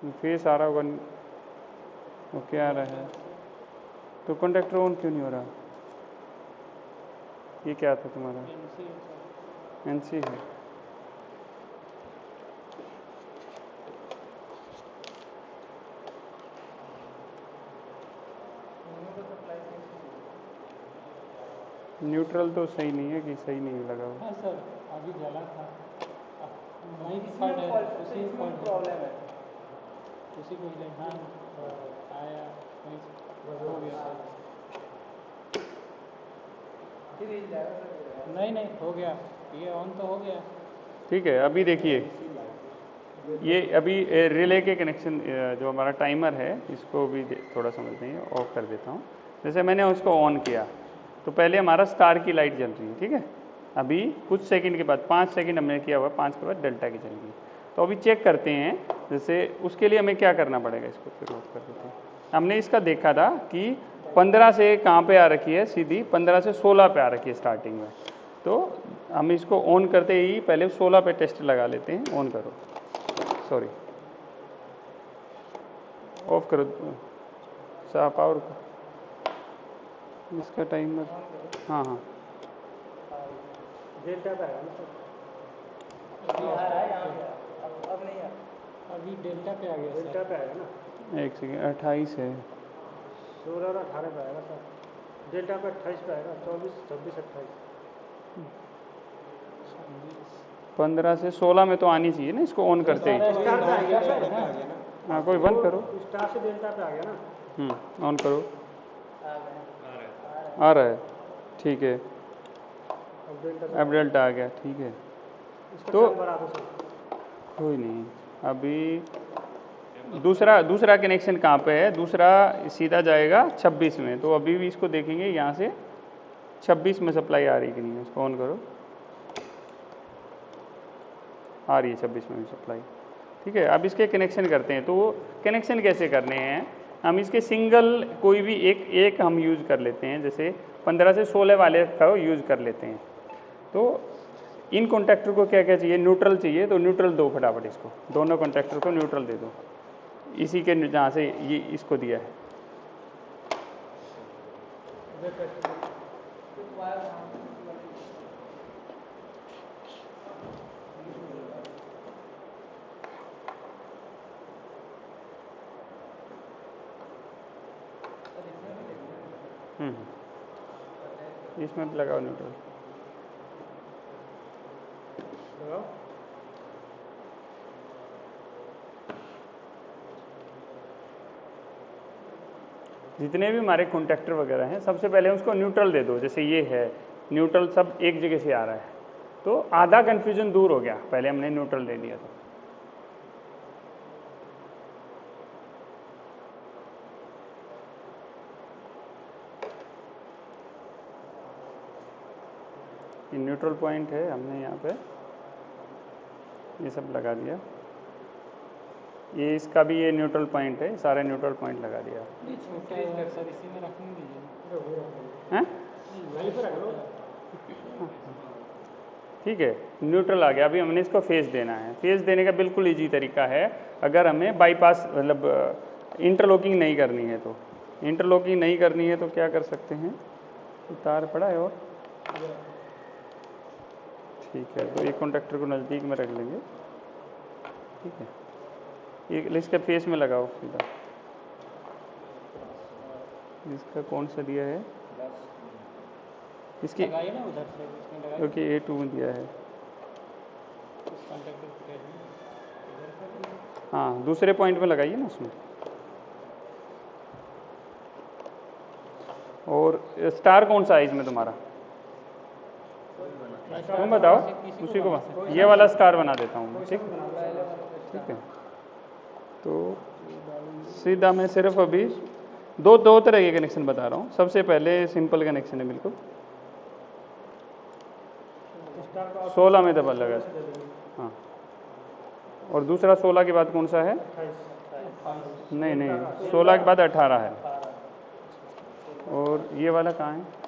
Face आ रहा होगा, वो क्या आ रहा है? तो कॉन्टैक्टर ऑन क्यों नहीं हो रहा? ये क्या था तुम्हारा? एनसी है। न्यूट्रल तो सही नहीं है कि सही नहीं लगा हुआ? हाँ सर, अभी जला था वहीं फट है, उसी फट प्रॉब्लम है, उसी को हाँ आया वहीं हो गया सर। नहीं हो गया, ये ऑन तो हो गया। ठीक है, अभी देखिए ये अभी रिले के कनेक्शन जो हमारा टाइमर है इसको भी थोड़ा समझते हैं, ऑफ कर देता हूँ। जैसे मैंने उसको ऑन किया तो पहले हमारा स्टार की लाइट जल रही है, ठीक है। अभी कुछ सेकंड के बाद 5 सेकंड हमने किया हुआ, 5 के बाद डेल्टा की चलेगी। तो अभी चेक करते हैं, जैसे उसके लिए हमें क्या करना पड़ेगा, इसको फिर ऑफ कर देते हैं। हमने इसका देखा था कि 15 से कहाँ पे आ रखी है, सीधी 15 से 16 पे आ रखी है स्टार्टिंग में। तो हम इसको ऑन करते ही पहले 16 पे टेस्ट लगा लेते हैं। ऑन करो, सॉरी ऑफ करो साहब, पावर इसका टाइमर। हाँ हाँ डेल्टा पे आएगा ना सर? अब नहीं है, अभी डेल्टा पे आ गया। डेल्टा पे आएगा ना? एक सेकेंड, 28 है। 16 और 18 पे आएगा सर। डेल्टा पे 28 पे आएगा, 24, 26, 28। 15 से 16 में तो आनी चाहिए ना, इसको ऑन करते ही। स्टार पे आ गया सर। हाँ कोई बंद करो। स्टार से डेल्टा पे आ गया ना? ऑन करो, आ रहा है, ठीक है। अब डेल्टा आ गया, ठीक है। तो कोई नहीं, अभी दूसरा कनेक्शन कहाँ पे है? दूसरा सीधा जाएगा 26 में। तो अभी भी इसको देखेंगे यहाँ से 26 में सप्लाई आ रही कि नहीं है। उसको ऑन करो, आ रही है 26 में भी सप्लाई, ठीक है। अब इसके कनेक्शन करते हैं। तो वो कनेक्शन कैसे करने हैं? हम इसके सिंगल कोई भी एक हम यूज़ कर लेते हैं, जैसे 15 से 16 वाले का यूज़ कर लेते हैं। तो इन कॉन्टैक्टर को क्या क्या चाहिए? न्यूट्रल चाहिए, तो न्यूट्रल दो फटाफट, इसको दोनों कॉन्टैक्टर को न्यूट्रल दे दो। इसी के जहाँ से ये इसको दिया है। इसमें भी लगाओ न्यूट्रल। जितने भी हमारे कॉन्टैक्टर वगैरह हैं, सबसे पहले उसको न्यूट्रल दे दो। जैसे ये है न्यूट्रल, सब एक जगह से आ रहा है, तो आधा कन्फ्यूजन दूर हो गया। पहले हमने न्यूट्रल दे दिया था। ये न्यूट्रल पॉइंट है, हमने यहाँ पे ये सब लगा दिया। ये इसका भी ये न्यूट्रल पॉइंट है, सारे न्यूट्रल पॉइंट लगा दिया। हैं? ठीक है, न्यूट्रल आ गया। अभी हमने इसको फेस देना है। फेस देने का बिल्कुल इजी तरीका है, अगर हमें बाईपास मतलब इंटरलॉकिंग नहीं करनी है तो। इंटरलॉकिंग नहीं करनी है तो क्या कर सकते हैं? तार पड़ा है और ठीक है, तो एक कॉन्टैक्टर को नज़दीक में रख लेंगे, ठीक है। एक इसके फेस में लगाओ सीधा। इसका कौन सा दिया है? इसकी ना उधर से, क्योंकि A2 में दिया है। हाँ, दूसरे पॉइंट में लगाइए ना उसमें। और स्टार कौन सा है इसमें तुम्हारा? तुम बताओ, उसी को ये वाला स्टार बना देता हूँ, ठीक है। तो सीधा मैं सिर्फ अभी दो तरह के कनेक्शन बता रहा हूँ। सबसे पहले सिंपल कनेक्शन है बिल्कुल, 16 में दबा लगा। हाँ, और दूसरा 16 के बाद कौन सा है? नहीं 16 के बाद 18 है। और ये वाला कहाँ है?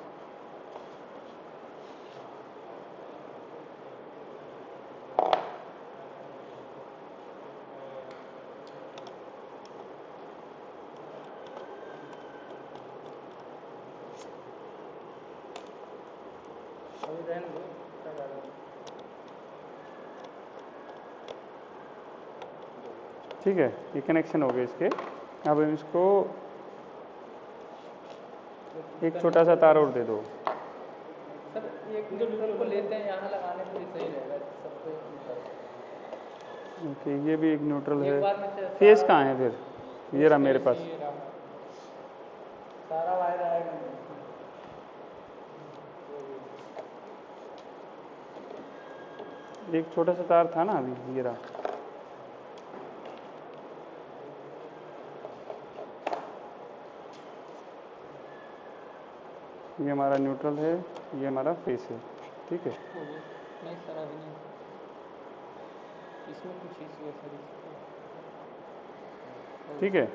ठीक है, ये कनेक्शन हो गए इसके। अब हम इसको एक छोटा सा तार और दे दो। सर एक न्यूट्रल को लेते हैं यहाँ लगाने के लिए सही रहेगा सबको। ओके, ये भी एक न्यूट्रल है। फेस कहाँ है फिर? ये रहा मेरे पास। सारा वायर आएगा। एक छोटा सा तार था ना अभी, ये रहा। ये हमारा न्यूट्रल है, ये हमारा फेस है। ठीक है, नहीं सर अभी नहीं, इसमें कुछ इशू है सर। ठीक है,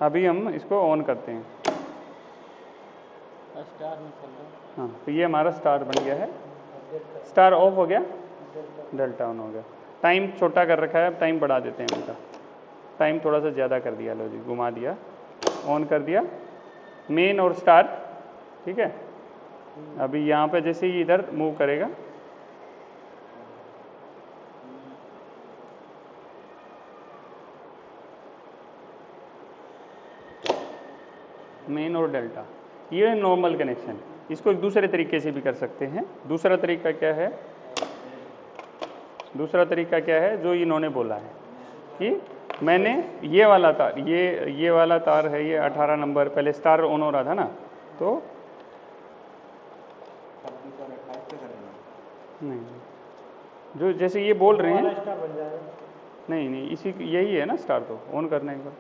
अभी हम इसको ऑन करते हैं। स्टार में चल रहा है। हाँ, तो ये हमारा स्टार बन गया है। स्टार ऑफ हो गया, डेल्टा ऑन हो गया। टाइम छोटा कर रखा है, अब टाइम बढ़ा देते हैं इनका। टाइम थोड़ा सा ज़्यादा कर दिया, लो जी, घुमा दिया, ऑन कर दिया मेन और स्टार। ठीक है, अभी यहाँ पे जैसे ही इधर मूव करेगा, मेन और डेल्टा, ये नॉर्मल कनेक्शन। इसको एक दूसरे तरीके से भी कर सकते हैं। दूसरा तरीका क्या है? दूसरा तरीका क्या है जो इन्होंने बोला है कि मैंने ये वाला तार, ये वाला तार है, ये 18 नंबर, पहले स्टार ऑन हो रहा था ना, तो नहीं, जो जैसे ये बोल रहे हैं, नहीं नहीं, इसी यही है ना स्टार, तो ऑन करना एक बार।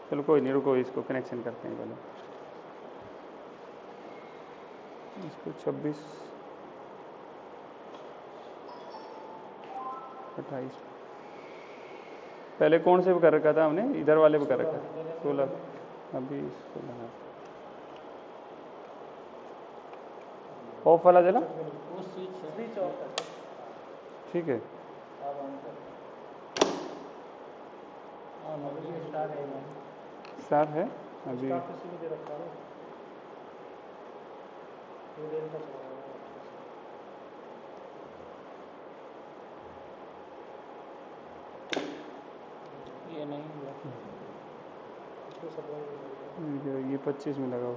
चलो कोई नहीं, रुको, इसको कनेक्शन करते हैं पहले। इसको 26 28 पहले कौन से कर रखा था हमने? इधर वाले पे कर रखा है 16। अभी इसको लगा, ऑफ वाला जला। स्विच ऑफ है। ठीक है, स्टार है अभी। ये नहीं हुआ, ये 25 में लगाओ।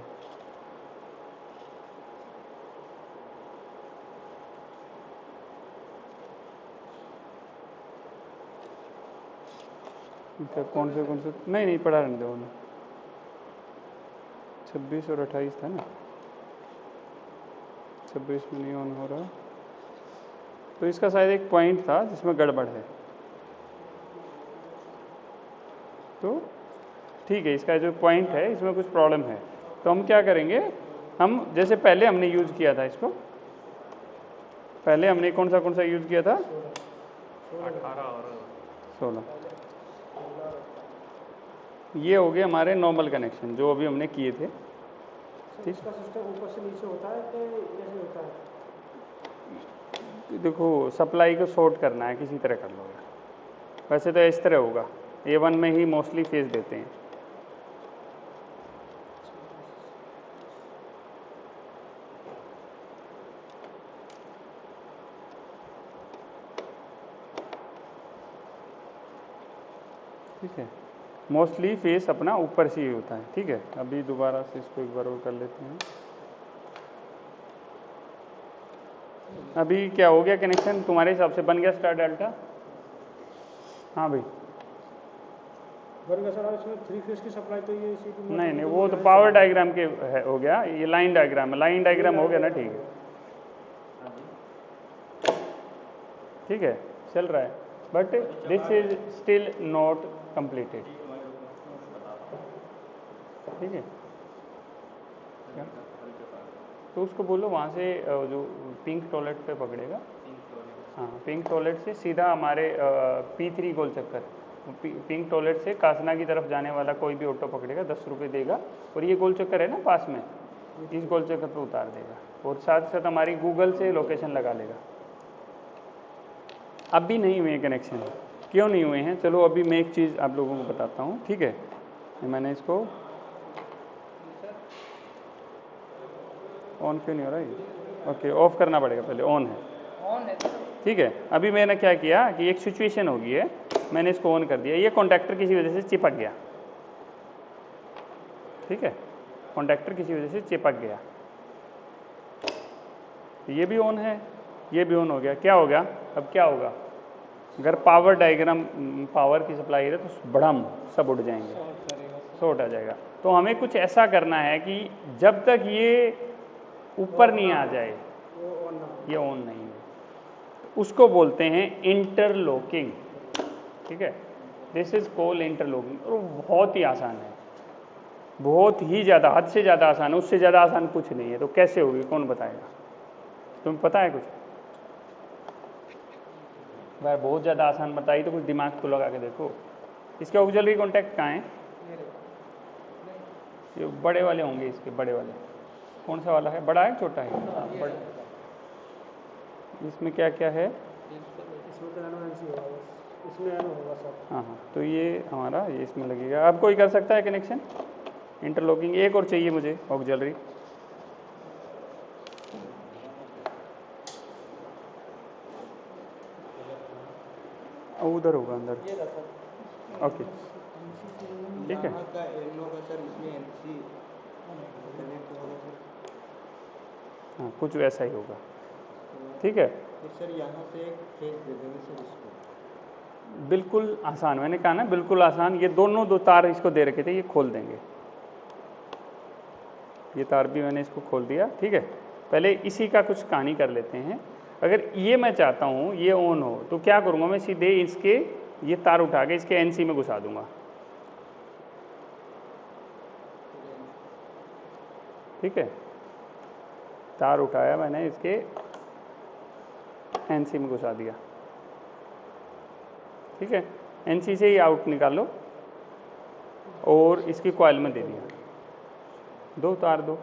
क्या कौन से नहीं नहीं, पढ़ा रहने दो ना। 26 और 28 था ना, 26 में नहीं ऑन हो रहा, तो इसका शायद एक पॉइंट था जिसमें गड़बड़ है। तो ठीक है, इसका जो पॉइंट है इसमें कुछ प्रॉब्लम है। तो हम क्या करेंगे, हम जैसे पहले हमने यूज़ किया था इसको, पहले हमने कौन सा यूज़ किया था? 18 और 16। ये हो गए हमारे नॉर्मल कनेक्शन जो अभी हमने किए थे। ठीक, इसका सिस्टम ऊपर से नीचे होता है कि कैसे होता है? देखो, सप्लाई को शॉर्ट करना है, किसी तरह कर लो। वैसे तो इस तरह होगा, A1 में ही मोस्टली फेस देते हैं। ठीक है, मोस्टली फेस अपना ऊपर से ही होता है। ठीक है, अभी दोबारा से इसको एक बार और कर लेते हैं। अभी क्या हो गया कनेक्शन तुम्हारे हिसाब से? बन गया स्टार डेल्टा? हाँ भाई, बन गया सर। इसमें 3 फेस की सप्लाई तो ये नहीं नहीं, वो तो पावर डायग्राम के हो गया, ये लाइन डायग्राम है। लाइन डायग्राम हो गया ना, ठीक है। ठीक है, चल रहा है, but this is still not completed. ठीक है, तो उसको बोलो वहाँ से जो पिंक टॉयलेट पे पकड़ेगा, हाँ, पिंक टॉयलेट से सीधा हमारे P3 गोल चक्कर, पिंक टॉयलेट से कासना की तरफ जाने वाला कोई भी ऑटो पकड़ेगा, 10 रुपये देगा, और ये गोल चक्कर है ना पास में, इस गोल चक्कर पे उतार देगा, और साथ साथ हमारी गूगल से लोकेशन लगा लेगा। अब भी नहीं हुए कनेक्शन, क्यों नहीं हुए हैं? चलो अभी मैं एक चीज़ आप लोगों को बताता हूँ। ठीक है, मैंने इसको ऑन क्यों नहीं हो रहा है? ओके, ऑफ करना पड़ेगा पहले, ऑन है। ठीक है, अभी मैंने क्या किया कि एक सिचुएशन होगी है, मैंने इसको ऑन कर दिया, ये कॉन्टैक्टर किसी वजह से चिपक गया। ठीक है, कॉन्टैक्टर किसी वजह से चिपक गया, ये भी ऑन है, ये भी ऑन हो गया। क्या हो गया, अब क्या होगा, अगर पावर डायग्राम, पावर की सप्लाई है तो बड़म सब उड़ जाएंगे, शॉर्ट आ जाएगा। तो हमें कुछ ऐसा करना है कि जब तक ये ऊपर नहीं आ जाए ये ऑन नहीं है, उसको बोलते हैं इंटरलॉकिंग। ठीक है, दिस इज कॉल्ड इंटरलॉकिंग। और बहुत ही आसान है, बहुत ही ज़्यादा, हद से ज़्यादा आसान है, उससे ज़्यादा आसान कुछ नहीं है। तो कैसे होगी, कौन बताएगा, तुम्हें पता है कुछ? भाई बहुत ज़्यादा आसान बताई तो कुछ दिमाग को लगा के देखो। इसके ऑक्सिलरी कॉन्टैक्ट कहाँ हैं, ये बड़े वाले होंगे, इसके बड़े वाले। कौन सा वाला है, बड़ा है छोटा है? बड़ा। इसमें क्या क्या है, हाँ हाँ, तो ये हमारा ये इसमें लगेगा। अब कोई कर सकता है कनेक्शन इंटरलॉकिंग? एक और चाहिए मुझे ऑक्सिलरी। उधर होगा अंदर, ओके ठीक है। हाँ, कुछ वैसा ही होगा, ठीक है। सर यहाँ से एक फेस दे देंगे सर इसको। बिल्कुल आसान, मैंने कहा ना बिल्कुल आसान। ये दोनों दो तार इसको दे रखे थे, ये खोल देंगे, ये तार भी मैंने इसको खोल दिया। ठीक है, पहले इसी का कुछ कहानी कर लेते हैं। अगर ये मैं चाहता हूँ ये ऑन हो तो क्या करूँगा, मैं सीधे इसके ये तार उठा के इसके एनसी में घुसा दूंगा। ठीक है, तार उठाया मैंने, इसके एनसी में घुसा दिया। ठीक है, एनसी से ही आउट निकालो और इसकी कॉइल में दे दिया, दो तार दो।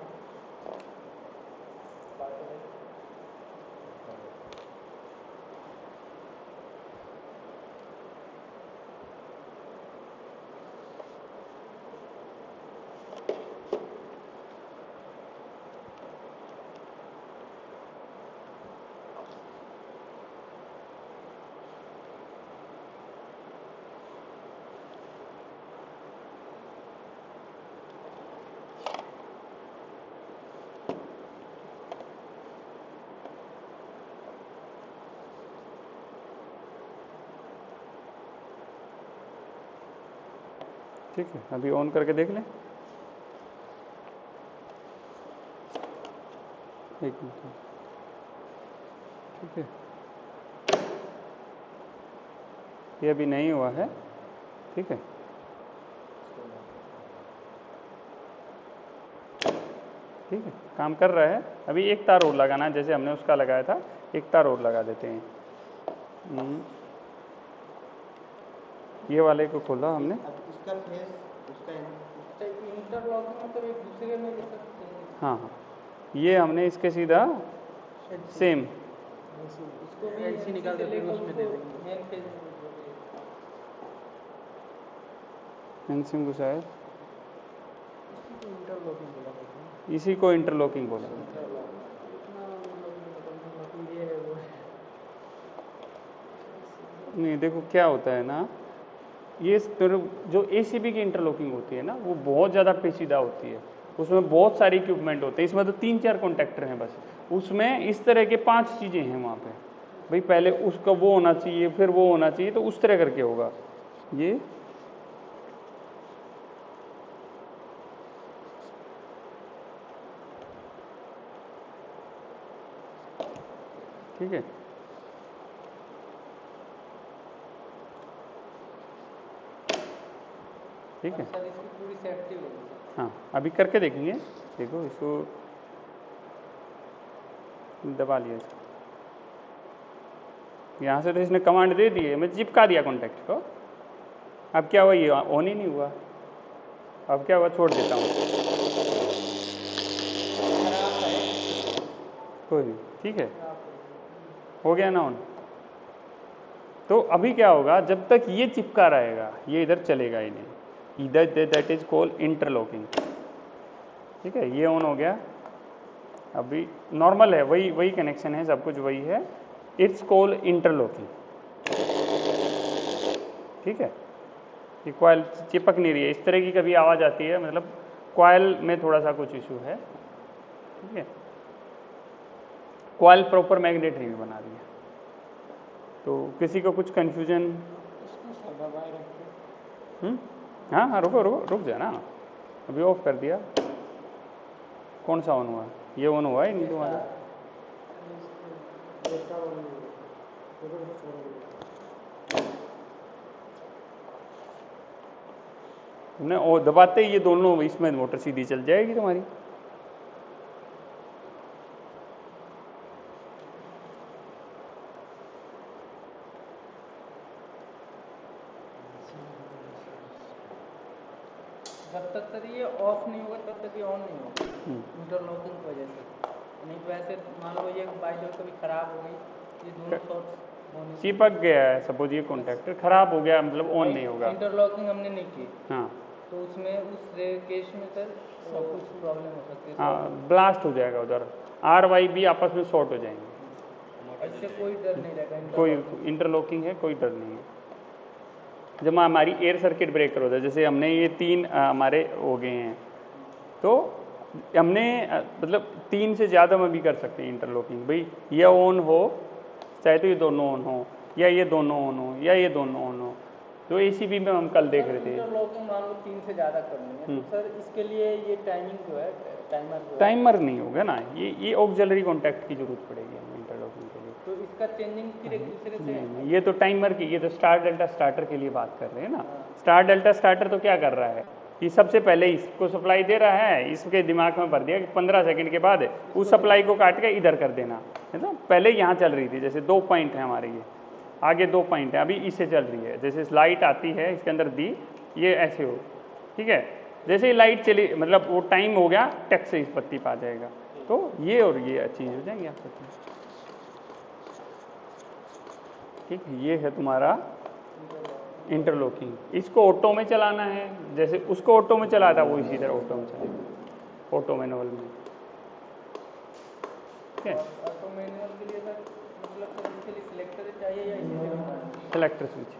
ठीक है, अभी ऑन करके देख लें, एक मिनट। ठीक है, ये अभी नहीं हुआ है। ठीक है, ठीक है, काम कर रहा है। अभी एक तार और लगाना है, जैसे हमने उसका लगाया था, एक तार और लगा देते हैं। ये वाले को खोला हमने, उसका फेस, उसका इंटरलॉकिंग मतलब एक दूसरे में जैसे। हाँ हाँ, ये हमने इसके सीधा सेम इसको भी एनसी निकाल के उसमें दे देंगे, मेन पेज में एनसी में घुसाया, इंटरलॉकिंग बोला जाता है। इसी को इंटरलॉकिंग बोला। नहीं, देखो क्या होता है ना, ये जो एसीबी की इंटरलॉकिंग होती है ना, वो बहुत ज़्यादा पेचीदा होती है, उसमें बहुत सारे इक्विपमेंट होते हैं। इसमें तो 3-4 कॉन्टैक्टर हैं बस, उसमें इस तरह के 5 चीज़ें हैं वहाँ पे। भाई पहले उसका वो होना चाहिए, फिर वो होना चाहिए, तो उस तरह करके होगा ये। ठीक है, ठीक है, सर इसकी पूरी सेफ्टी होगी। हाँ अभी करके देखेंगे। देखो इसको दबा लिया इसको, यहाँ से तो इसने कमांड दे दी है, मैं चिपका दिया कॉन्टैक्ट को। अब क्या हुआ, ये ऑन ही नहीं हुआ। अब क्या हुआ, छोड़ देता हूँ, कोई नहीं। ठीक है, हो गया ना ऑन। तो अभी क्या होगा, जब तक ये चिपका रहेगा ये इधर चलेगा ही नहीं, इधर दैट इज कॉल्ड इंटरलॉकिंग। ठीक है, ये ऑन हो गया, अभी नॉर्मल है, वही वही कनेक्शन है, सब कुछ वही है। इट्स कॉल्ड इंटरलॉकिंग, ठीक है। ये कॉइल चिपक नहीं रही है, इस तरह की कभी आवाज़ आती है, मतलब कॉइल में थोड़ा सा कुछ इशू है, ठीक है। कॉइल प्रॉपर मैग्नेट नहीं बना रही है। तो किसी को कुछ कन्फ्यूजन? हाँ हाँ, रुक जा ना, अभी ऑफ कर दिया। कौन सा ऑन हुआ? ये ऑन हुआ है नहीं तुम्हारा? तुमने ओ दबाते ही ये दोनों, इसमें मोटर सीधी चल जाएगी तुम्हारी। जब तक सर ये ऑफ नहीं होगा तब तक ये ऑन नहीं होगा इंटरलॉकिंग की वजह से। नहीं तो ऐसे मान लो ये बाई जो कभी खराब हो गई, ये दोनों शॉर्ट्स चिपक गया है, सपोज ये कॉन्टैक्टर खराब हो गया, मतलब ऑन नहीं होगा। इंटरलॉकिंग हमने नहीं की, हाँ, तो उसमें उस केस में सर कुछ प्रॉब्लम हो सकती है। हाँ, ब्लास्ट हो जाएगा उधर, RYB आपस में शॉर्ट हो जाएंगे। इससे कोई डर नहीं रहेगा, कोई इंटरलॉकिंग है, कोई डर नहीं है। जब हमारी एयर सर्किट ब्रेकर होता है, जैसे हमने ये 3 हमारे हो गए हैं, तो हमने मतलब 3 से ज़्यादा में भी कर सकते हैं इंटरलॉकिंग। भाई ये ऑन हो, चाहे तो ये दोनों ऑन हो, या ये दोनों ऑन हो, या ये दोनों ऑन हो। तो ACB में हम कल देख रहे थे, इंटरलॉकिंग मान लो 3 से ज़्यादा करनी है, तो सर इसके लिए ये टाइमिंग जो है, टाइमर नहीं होगा ना, ये ऑक्सिलरी कॉन्टैक्ट की जरूरत पड़ेगी हमें इंटरलॉकिंग के लिए। तो इसका चेंजिंग फिर एक दूसरे से, ये तो टाइमर की, ये तो स्टार डेल्टा स्टार्टर के लिए बात कर रहे हैं ना। स्टार डेल्टा स्टार्टर तो क्या कर रहा है कि सबसे पहले इसको सप्लाई दे रहा है, इसके दिमाग में भर दिया कि 15 सेकंड के बाद उस सप्लाई को काट के इधर कर देना, है ना। पहले यहाँ चल रही थी, जैसे 2 पॉइंट है हमारे, ये आगे 2 पॉइंट है, अभी इससे चल रही है। जैसे लाइट आती है इसके अंदर दी, ये ऐसे हो, ठीक है। जैसे ही लाइट चली, मतलब वो टाइम हो गया, टक से इस पत्ती पे आ जाएगा, तो ये और ये चीज हो जाएंगे आपके पास, ठीक है। ये है तुम्हारा इंटरलॉकिंग। इसको ऑटो में चलाना है, जैसे उसको ऑटो में चलाता वो इसी तरह ऑटो में चलेगा, ऑटो मैनुअल में, ठीक है। ऑटो मैनुअल के लिए सर मतलब इसके लिए सिलेक्टर चाहिए या इसी से सेलेक्टर स्विच?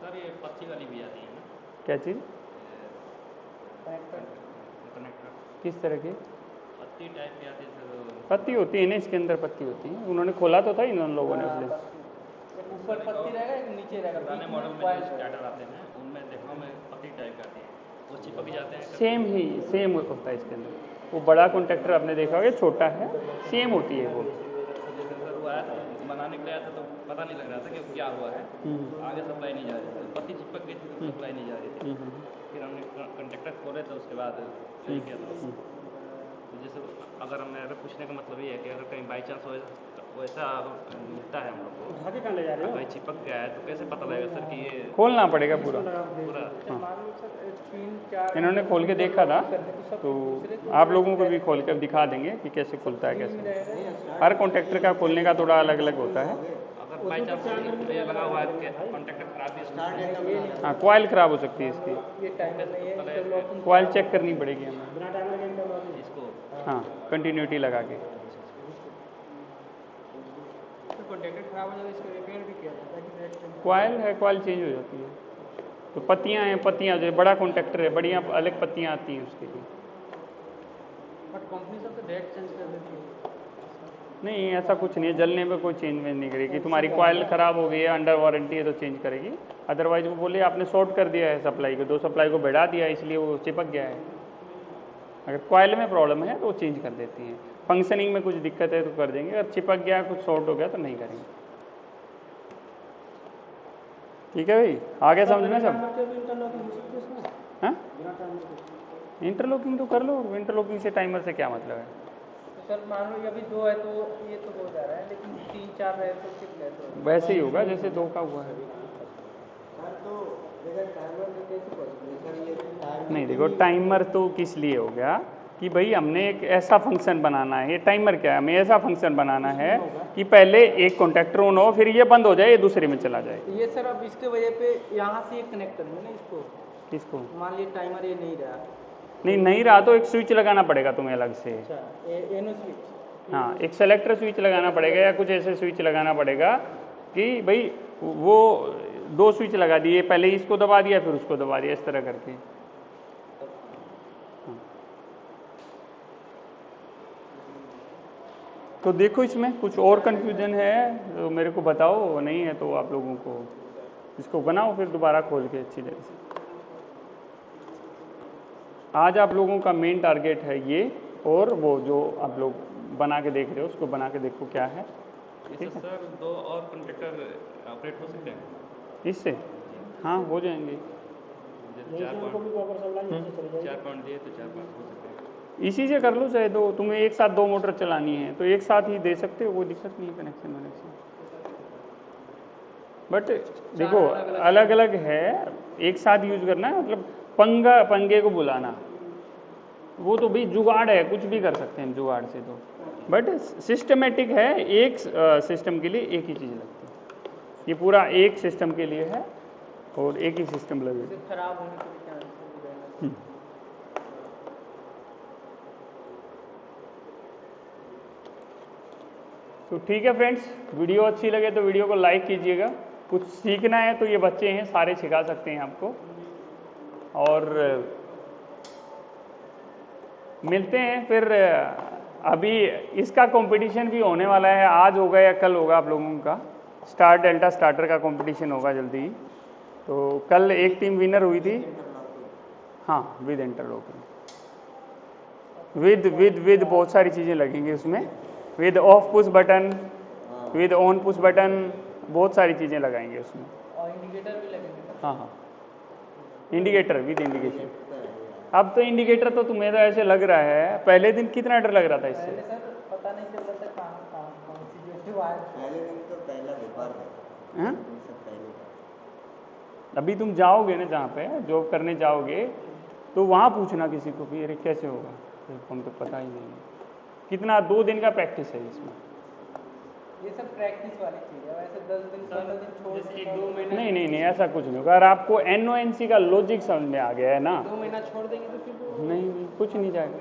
सर ये पत्ती वाली भी आती है ना? क्या चीज़? कनेक्टर किस तरह की पत्ती टाइप की आती है सर? पत्ती होती है ना, इसके अंदर पत्ती होती है। उन्होंने खोला तो था इन लोगों ने उसने। ऊपर पत्ती रहेगा या नीचे रहेगा? पुराने मॉडल में जो स्टार्टर आते हैं उनमें देखो में पत्ती टाइप की आती है, वो चिपक जाते हैं। सेम होता है इसके अंदर। वो बड़ा कॉन्ट्रैक्टर आपने देखा होगा, छोटा है, सेम होती है वो। जैसे सर वो आया था बनाने के लिए आया था तो पता नहीं लग रहा था कि क्या हुआ है, आगे सप्लाई नहीं जा रही थी, पत्ती चिपक गई थी, सप्लाई नहीं जा रही थी। फिर हमने कॉन्ट्रैक्टर खोले तो उसके बाद सही किया था। तो जैसे अगर हमने अगर पूछने का मतलब ये है कि अगर कहीं बाई चांस वैसा मिलता है हम लोग को, भाई चिपक गया है, तो कैसे पता लगेगा सर कि ये खोलना पड़ेगा पूरा। मान लो सर 3-4 इन्होंने खोल के देखा था, तो आप लोगों को भी खोल कर दिखा देंगे कि कैसे खुलता है, कैसे। हर कॉन्ट्रैक्टर का खोलने का थोड़ा अलग अलग होता है। अगर बाई चांस ये लगा हुआ है कि कॉन्ट्रैक्टर खराब है, हाँ, कॉइल खराब हो सकती है इसकी, ये टाइमर नहीं है, इंटरलॉकिंग कॉइल चेक करनी पड़ेगी हमें। इसको हाँ, कंटिन्यूटी लगा के। कॉन्ट्रैक्टर खराब हो जाए इसको रिपेयर भी किया जाता है कि डायरेक्ट कॉइल है, कॉइल चेंज हो जाती है। तो पत्तियाँ हैं, पत्तियाँ जो बड़ा कॉन्ट्रैक्टर है, बढ़िया अलग पत्तियाँ आती हैं उसके लिए। बट कंपनी सब तो डायरेक्ट चेंज कर देती है। नहीं, ऐसा कुछ नहीं है, जलने पे कोई चेंज नहीं करेगी। तुम्हारी कॉइल ख़राब हो गई है, अंडर वारंटी है तो चेंज करेगी। अदरवाइज वो बोले आपने शॉर्ट कर दिया है सप्लाई को, 2 सप्लाई को बढ़ा दिया है, इसलिए वो चिपक गया है। अगर कॉइल में प्रॉब्लम है तो वो चेंज कर देती हैं। फंक्शनिंग में कुछ दिक्कत है तो कर देंगे, अगर चिपक गया, कुछ शॉर्ट हो गया तो नहीं करेंगे। ठीक है भाई, आगे समझ में सब? हाँ, इंटरलॉकिंग तो कर लो, इंटरलॉकिंग से टाइमर से क्या मतलब है? तो सर मान लो अभी 2 है तो ये तो हो जा रहा है, लेकिन 3-4 है तो कितना है? तो वैसे ही होगा जैसे 2 का हुआ है। नहीं देखो, टाइमर तो किस लिए हो गया कि भाई हमने एक ऐसा फंक्शन बनाना है। ये टाइमर क्या है, हमें ऐसा फंक्शन बनाना है कि पहले एक कॉन्टैक्टर ऑन हो, फिर ये बंद हो जाए, ये दूसरे में चला जाए। ये सर अब इसके वजह पे यहाँ से कनेक्ट करेंगे ना इसको, इसको मान लीजिए टाइमर ये नहीं रहा नहीं रहा तो एक स्विच लगाना पड़ेगा तुम्हें अलग से। अच्छा एनो स्विच। हाँ, एक सेलेक्टर स्विच लगाना पड़ेगा या कुछ ऐसे स्विच लगाना पड़ेगा कि भाई वो 2 स्विच लगा दिए, पहले इसको दबा दिया फिर उसको दबा दिया, इस तरह करके। तो देखो इसमें कुछ और कंफ्यूजन है तो मेरे को बताओ, नहीं है तो आप लोगों को इसको बनाओ फिर दोबारा खोल के अच्छी तरह से। आज आप लोगों का मेन टारगेट है ये, और वो जो आप लोग बना के देख रहे हो उसको बना के देखो क्या है। इससे सर 2 और कंडक्टर ऑपरेट हो सकते हैं इससे? हाँ, हो जाएंगे। जैसे 4 पॉइंट दिए तो 4 पॉइंट हो सकते हैं। इसी से कर लो चाहे दो, तुम्हें एक साथ 2 मोटर चलानी है तो एक साथ ही दे सकते हो, कोई दिक्कत नहीं है कनेक्शन वनेक्शन। बट देखो अलग अलग है, एक साथ यूज करना है, मतलब पंगे को बुलाना, वो तो भाई जुगाड़ है, कुछ भी कर सकते हैं जुगाड़ से तो। बट सिस्टमेटिक है, एक सिस्टम के लिए एक ही चीज़ लगती है, ये पूरा एक सिस्टम के लिए है और एक ही सिस्टम लगेगा। खराब होने के चांसेस। तो ठीक है फ्रेंड्स, वीडियो अच्छी लगे तो वीडियो को लाइक कीजिएगा। कुछ सीखना है तो ये बच्चे हैं सारे सिखा सकते हैं आपको, और मिलते हैं फिर। अभी इसका कंपटीशन भी होने वाला है, आज होगा या कल होगा आप लोगों का। स्टार डेल्टा स्टार्टर का कंपटीशन होगा जल्दी ही। तो कल एक टीम विनर हुई थी, हाँ, विद इंटरलॉकिंग, विद बहुत सारी चीज़ें लगेंगी उसमें, with of push button, with on push button, बहुत सारी चीज़ें लगाएंगे उसमें। और इंडिकेटर भी लगेंगे। हाँ, इंडिकेटर विद इंडिकेशन। अब तो इंडिकेटर तो तुम्हें तो ऐसे लग रहा है, पहले दिन कितना डर लग रहा था इससे। पहले सर पता नहीं चल रहा था कौन सी जो वायर। पहले दिन तो पहला व्यापार था। हाँ? अभी तुम जाओगे ना जहाँ पे जॉब करने जाओगे तो वहाँ पूछना किसी को भी, अरे कैसे होगा, हम तो पता ही नहीं है। कितना 2 दिन का प्रैक्टिस है इसमें। ये सब प्रैक्टिस वाली चीज़ है, वैसे 10 दिन 15 दिन छोड़ जैसे के 2 महीने नहीं ऐसा कुछ नहीं होगा। अगर आपको NONC का लॉजिक समझ में आ गया है ना, 2 महीना छोड़ देंगे तो फिर नहीं कुछ नहीं जाएगा।